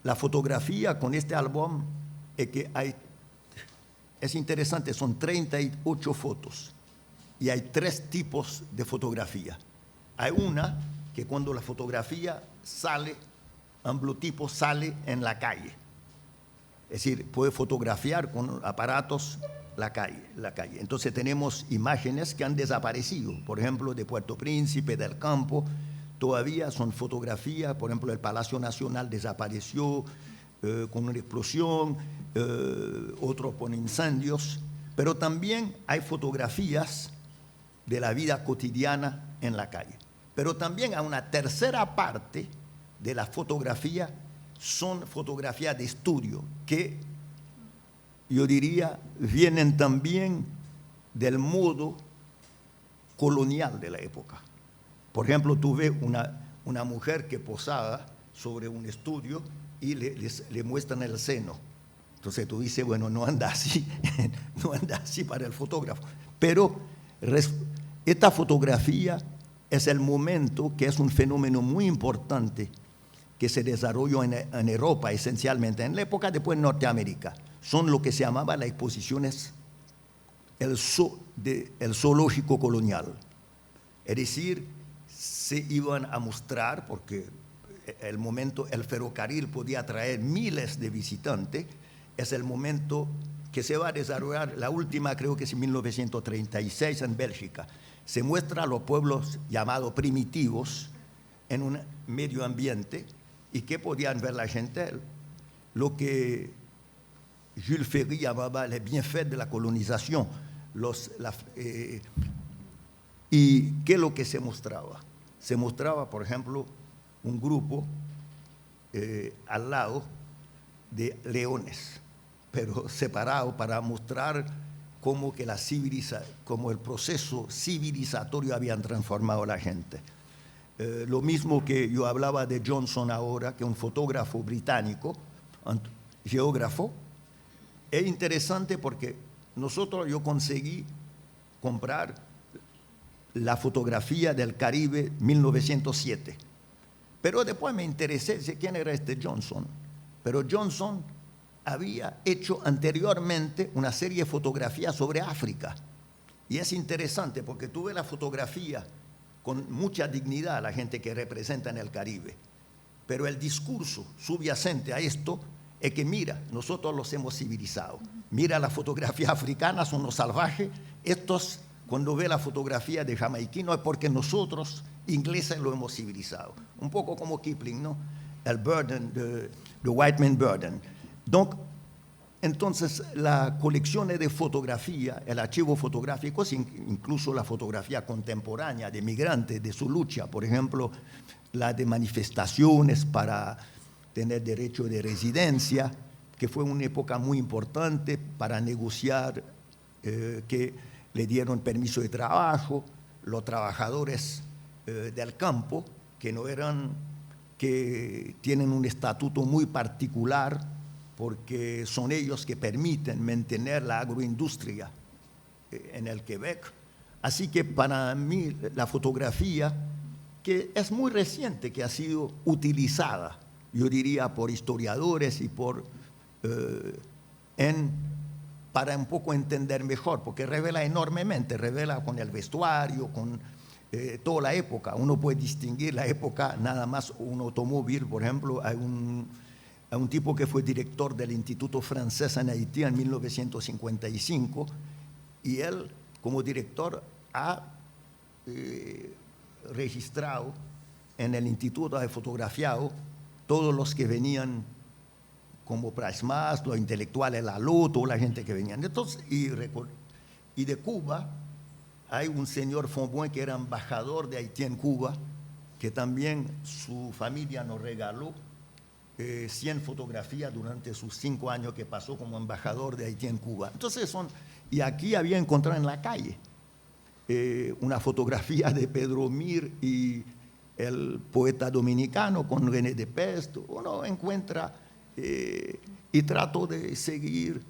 la fotografía con este álbum es interesante, son 38 fotos y hay 3 tipos de fotografía. Hay una que cuando la fotografía sale, amblotipo sale en la calle. Es decir, puede fotografiar con aparatos la calle. Entonces tenemos imágenes que han desaparecido, por ejemplo, de Puerto Príncipe, del campo, todavía son fotografías, por ejemplo, el Palacio Nacional desapareció con una explosión, otro con incendios, pero también hay fotografías de la vida cotidiana en la calle. Pero también hay una tercera parte de la fotografía, son fotografías de estudio, que yo diría vienen también del modo colonial de la época. Por ejemplo, tú ves una mujer que posaba sobre un estudio y le muestran el seno. Entonces tú dices, bueno, no anda así, no anda así para el fotógrafo. Pero esta fotografía es el momento que es un fenómeno muy importante que se desarrolló en Europa esencialmente, en la época después de Norteamérica. Son lo que se llamaba las exposiciones, el zoológico colonial. Es decir, se iban a mostrar, porque el ferrocarril podía traer miles de visitantes, es el momento que se va a desarrollar, la última creo que es en 1936 en Bélgica. Se muestra a los pueblos llamados primitivos en un medio ambiente y que podían ver la gente, lo que Jules Ferry llamaba les bienfaits de la colonización. ¿Y qué es lo que se mostraba? Se mostraba, por ejemplo, un grupo al lado de leones, pero separado para mostrar cómo el proceso civilizatorio habían transformado a la gente. Lo mismo que yo hablaba de Johnson ahora, que es un fotógrafo británico, geógrafo. Es interesante porque yo conseguí comprar la fotografía del Caribe 1907. Pero después me interesé, sé quién era este Johnson. Pero Johnson había hecho anteriormente una serie de fotografías sobre África. Y es interesante porque tú ves la fotografía con mucha dignidad a la gente que representa en el Caribe. Pero el discurso subyacente a esto es que mira, nosotros los hemos civilizado. Mira la fotografía africana, son los salvajes. Estos, cuando ve la fotografía de jamaiquino, es porque nosotros, ingleses, lo hemos civilizado. Un poco como Kipling, ¿no? El burden, the white man burden. Entonces, la colección de fotografía, el archivo fotográfico, incluso la fotografía contemporánea de migrantes, de su lucha, por ejemplo, la de manifestaciones para tener derecho de residencia, que fue una época muy importante para negociar que le dieron permiso de trabajo, los trabajadores del campo, que tienen un estatuto muy particular, porque son ellos que permiten mantener la agroindustria en el Quebec. Así que para mí la fotografía, que es muy reciente, que ha sido utilizada, yo diría, por historiadores y para un poco entender mejor, porque revela enormemente, revela con el vestuario, con toda la época. Uno puede distinguir la época nada más un automóvil, por ejemplo, hay un tipo que fue director del Instituto Francés en Haití en 1955, y él, como director, ha registrado en el instituto he fotografiado todos los que venían como Prasmas, los intelectuales, la luz, toda la gente que venían. Entonces, y de Cuba hay un señor Fonbuen que era embajador de Haití en Cuba, que también su familia nos regaló 100 fotografías durante sus 5 años que pasó como embajador de Haití en Cuba. Entonces y aquí había encontrado en la calle una fotografía de Pedro Mir y el poeta dominicano con René de Pest. Uno encuentra y trato de seguir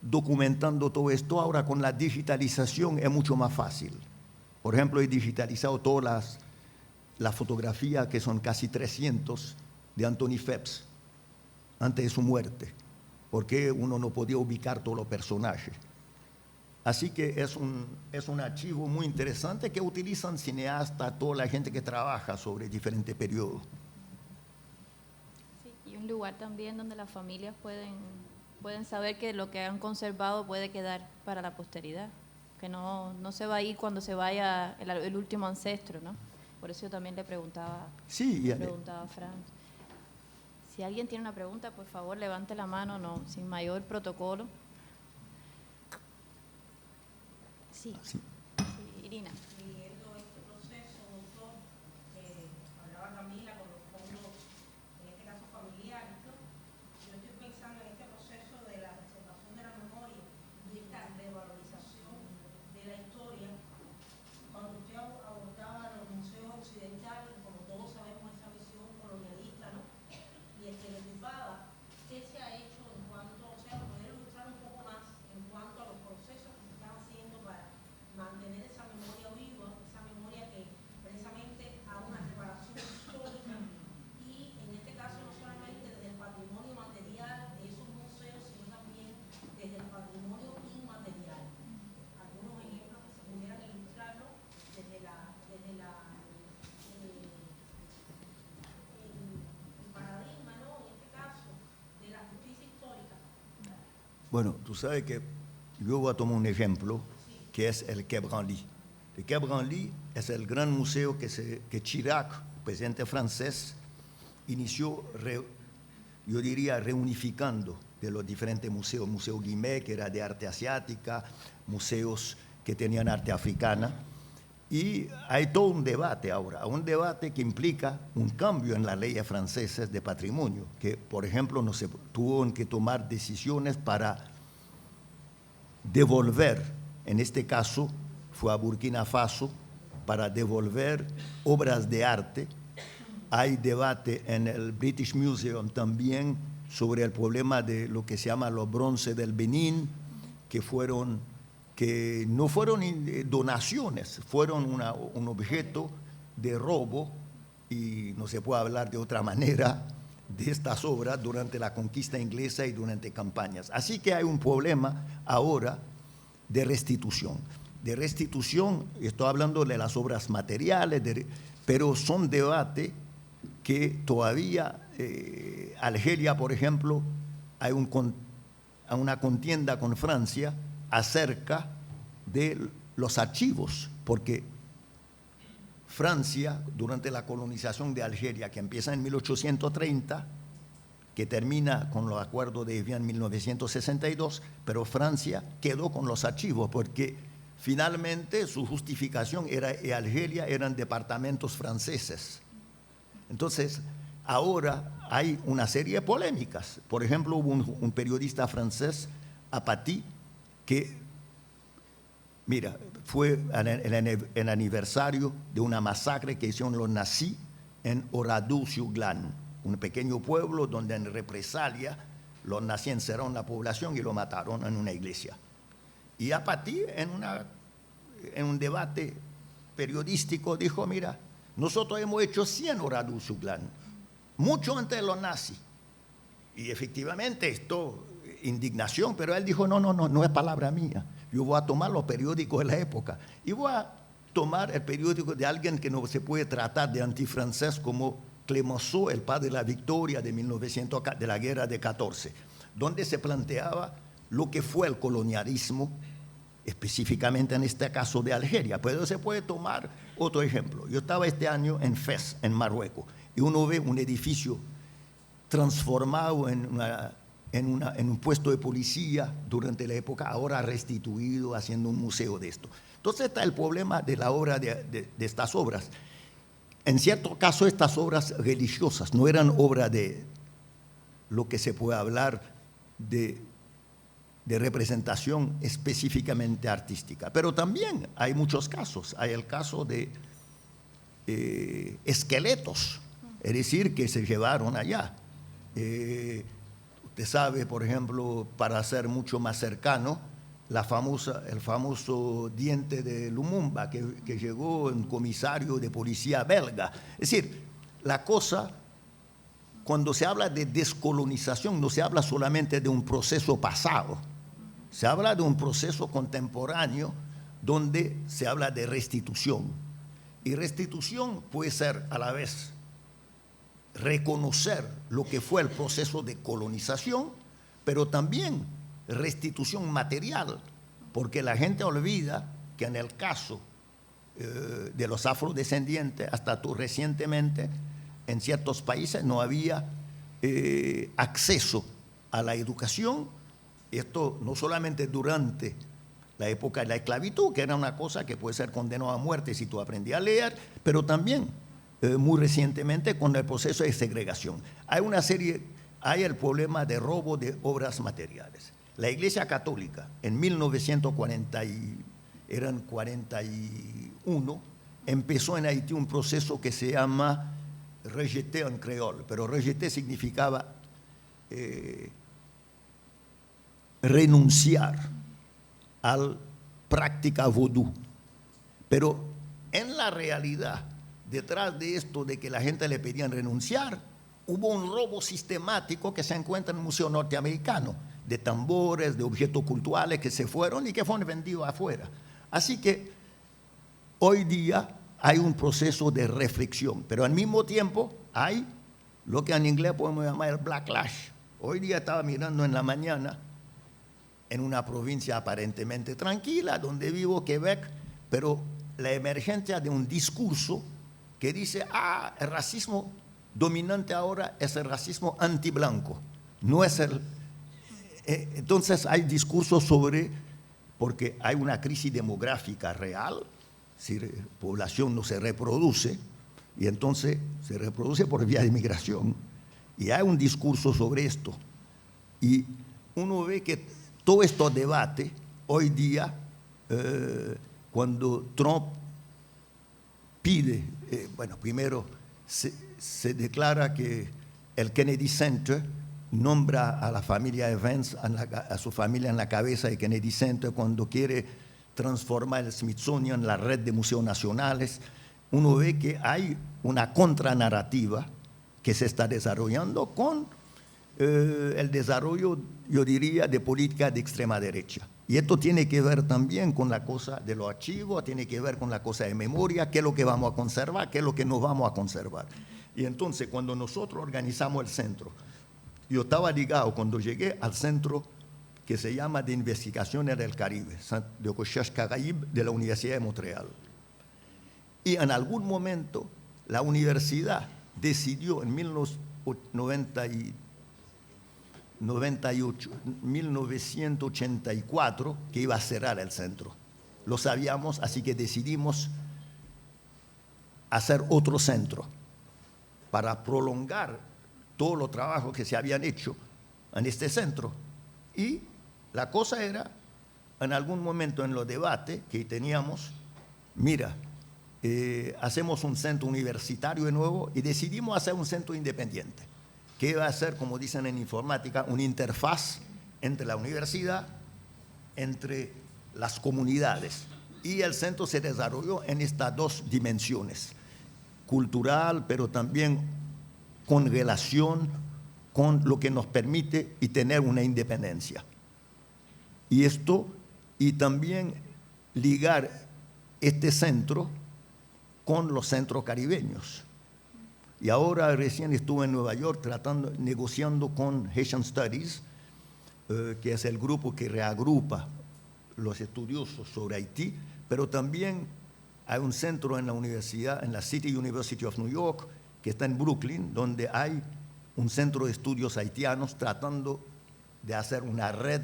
documentando todo esto. Ahora con la digitalización es mucho más fácil. Por ejemplo, he digitalizado todas las fotografías, que son casi 300, de Anthony Phelps antes de su muerte, porque uno no podía ubicar todos los personajes. Así que es un archivo muy interesante que utilizan cineastas, toda la gente que trabaja sobre diferentes periodos. Sí, y un lugar también donde las familias pueden saber que lo que han conservado puede quedar para la posteridad, que no se va a ir cuando se vaya el último ancestro, ¿no? Por eso yo también le preguntaba a Franz. Si alguien tiene una pregunta, por favor, levante la mano, no, sin mayor protocolo. Sí, Sí. Sí, Irina. Siguiendo este proceso, doctor, hablaba Camila con los fondos, en este caso familiares, ¿no? Yo estoy pensando en este proceso de la preservación de la memoria y esta revalorización de la historia. Cuando usted abordaba los museos occidentales, como todos sabemos, esa visión colonialista, ¿no? Y estereotipada, ¿qué se ha hecho en cuanto, o sea, poder ilustrar un poco más en cuanto a los procesos que se están haciendo para mantener esa memoria viva, esa memoria que precisamente a una reparación histórica y en este caso no solamente desde el patrimonio material de esos museos, sino también desde el patrimonio inmaterial? Algunos ejemplos que se pudieran ilustrar, ¿no? desde el paradigma, ¿no? En este caso, de la justicia histórica. Bueno, tú sabes que yo voy a tomar un ejemplo, que es el Quai Branly. El Quai Branly es el gran museo que Chirac, presidente francés, inició, yo diría, reunificando de los diferentes museos. Museo Guimet, que era de arte asiática, museos que tenían arte africana. Y hay todo un debate ahora, un debate que implica un cambio en las leyes francesas de patrimonio, que, por ejemplo, no se tuvo que tomar decisiones para devolver, en este caso fue a Burkina Faso, para devolver obras de arte. Hay debate en el British Museum también sobre el problema de lo que se llama los bronces del Benín, que no fueron donaciones, fueron un objeto de robo, y no se puede hablar de otra manera de estas obras durante la conquista inglesa y durante campañas. Así que hay un problema ahora de restitución. Estoy hablando de las obras materiales, pero son debates que todavía, Argelia, por ejemplo, hay una contienda con Francia acerca de los archivos, porque Francia, durante la colonización de Argelia, que empieza en 1830, que termina con los acuerdos de Evian en 1962, pero Francia quedó con los archivos, porque finalmente su justificación era que Argelia eran departamentos franceses. Entonces, ahora hay una serie de polémicas. Por ejemplo, hubo un periodista francés, Apathy, que, mira, fue el aniversario de una masacre que hicieron los nazis en Oradour-sur-Glane, un pequeño pueblo donde en represalia los nazis encerraron la población y lo mataron en una iglesia. Y Apathy, en un debate periodístico, dijo, mira, nosotros hemos hecho 100 Oradour-sur-Glane, mucho antes de los nazis. Y efectivamente esto, indignación, pero él dijo, no es palabra mía. Yo voy a tomar los periódicos de la época y voy a tomar el periódico de alguien que no se puede tratar de antifrancés como Clemenceau, el padre de la victoria de de la guerra de 14, donde se planteaba lo que fue el colonialismo específicamente en este caso de Algeria, pero se puede tomar otro ejemplo. Yo estaba este año en Fez, en Marruecos, y uno ve un edificio transformado en un puesto de policía durante la época, ahora restituido, haciendo un museo de esto. Entonces está el problema de la obra de estas obras. En cierto caso, estas obras religiosas no eran obra de lo que se puede hablar de representación específicamente artística. Pero también hay muchos casos. Hay el caso de esqueletos, es decir, que se llevaron allá. Usted sabe, por ejemplo, para ser mucho más cercano, el famoso diente de Lumumba, que llegó un comisario de policía belga. Es decir, la cosa, cuando se habla de descolonización, no se habla solamente de un proceso pasado, se habla de un proceso contemporáneo donde se habla de restitución. Y restitución puede ser a la vez reconocer lo que fue el proceso de colonización, pero también restitución material, porque la gente olvida que en el caso de los afrodescendientes, hasta recientemente, en ciertos países no había acceso a la educación. Esto no solamente durante la época de la esclavitud, que era una cosa que puede ser condenada a muerte si tú aprendías a leer, pero también muy recientemente con el proceso de segregación. Hay el problema de robo de obras materiales. La Iglesia Católica en 1941 empezó en Haití un proceso que se llama rejeté en creol, pero rejeté significaba renunciar a la práctica vodú. Pero en la realidad, detrás de esto de que la gente le pedían renunciar, hubo un robo sistemático que se encuentra en el Museo Norteamericano, de tambores, de objetos culturales que se fueron y que fueron vendidos afuera. Así que hoy día hay un proceso de reflexión, pero al mismo tiempo hay lo que en inglés podemos llamar el backlash. Hoy día estaba mirando en la mañana en una provincia aparentemente tranquila, donde vivo, Quebec, pero la emergencia de un discurso que dice, el racismo dominante ahora es el racismo antiblanco, no es el... entonces hay discursos porque hay una crisis demográfica real, si la población no se reproduce, y entonces se reproduce por vía de migración, y hay un discurso sobre esto. Y uno ve que todo estos debates, hoy día, cuando Trump pide, primero se declara que el Kennedy Center nombra a la familia Evans, a su familia en la cabeza de Kennedy Center, cuando quiere transformar el Smithsonian en la red de museos nacionales. Uno ve que hay una contranarrativa que se está desarrollando con el desarrollo, yo diría, de política de extrema derecha. Y esto tiene que ver también con la cosa de los archivos, tiene que ver con la cosa de memoria, qué es lo que vamos a conservar, qué es lo que no vamos a conservar. Y entonces, cuando nosotros organizamos el centro, yo estaba ligado cuando llegué al centro que se llama de Investigaciones del Caribe, de Recherche Caraïbe, de la Universidad de Montreal. Y en algún momento la universidad decidió en 1984 que iba a cerrar el centro. Lo sabíamos, así que decidimos hacer otro centro para prolongar todos los trabajos que se habían hecho en este centro. Y la cosa era, en algún momento en los debates que teníamos, mira, hacemos un centro universitario de nuevo y decidimos hacer un centro independiente, que iba a ser, como dicen en informática, una interfaz entre la universidad, entre las comunidades. Y el centro se desarrolló en estas dos dimensiones, cultural, pero también con relación con lo que nos permite y tener una independencia. Y también ligar este centro con los centros caribeños. Y ahora recién estuve en Nueva York negociando con Haitian Studies, que es el grupo que reagrupa los estudiosos sobre Haití, pero también hay un centro en la universidad, en la City University of New York, que está en Brooklyn, donde hay un centro de estudios haitianos tratando de hacer una red,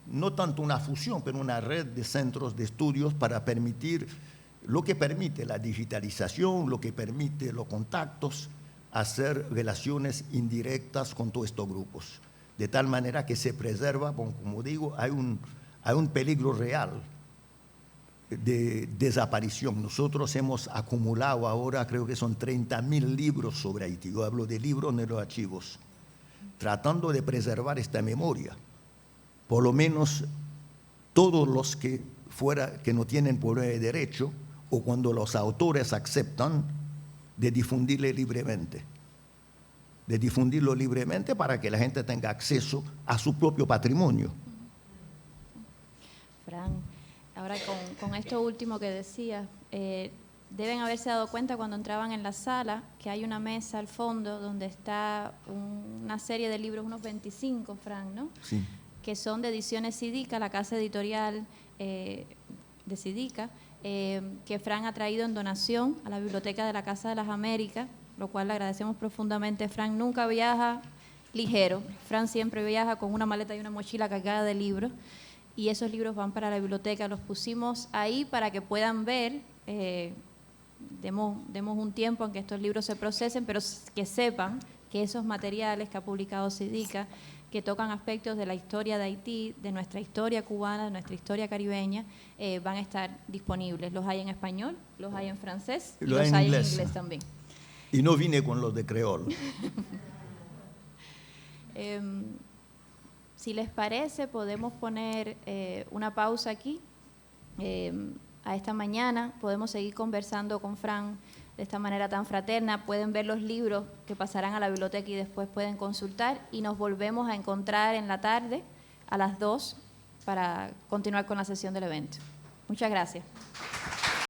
no tanto una fusión, pero una red de centros de estudios para permitir lo que permite la digitalización, lo que permite los contactos, hacer relaciones indirectas con todos estos grupos, de tal manera que se preserva, como digo, hay un peligro real de desaparición. Nosotros hemos acumulado ahora, creo que son 30.000 libros sobre Haití. Yo hablo de libros, no de los archivos, tratando de preservar esta memoria. Por lo menos todos los que no tienen problema de derecho, o cuando los autores aceptan, de difundirlo libremente para que la gente tenga acceso a su propio patrimonio. Fran, ahora con esto último que decías, deben haberse dado cuenta cuando entraban en la sala que hay una mesa al fondo donde está una serie de libros, unos 25, Fran, ¿no? Sí. Que son de Ediciones Sidica, la casa editorial de Sidica, que Fran ha traído en donación a la Biblioteca de la Casa de las Américas, lo cual le agradecemos profundamente. Fran nunca viaja ligero, Fran siempre viaja con una maleta y una mochila cargada de libros, y esos libros van para la biblioteca. Los pusimos ahí para que puedan ver, demos un tiempo en que estos libros se procesen, pero que sepan que esos materiales que ha publicado Sidica, que tocan aspectos de la historia de Haití, de nuestra historia cubana, de nuestra historia caribeña, van a estar disponibles. Los hay en español, los hay en francés, y los hay en inglés también. Y no vine con los de creol. Si les parece, podemos poner una pausa aquí. A esta mañana podemos seguir conversando con Fran de esta manera tan fraterna. Pueden ver los libros que pasarán a la biblioteca y después pueden consultar, y nos volvemos a encontrar en la tarde a las 2 para continuar con la sesión del evento. Muchas gracias.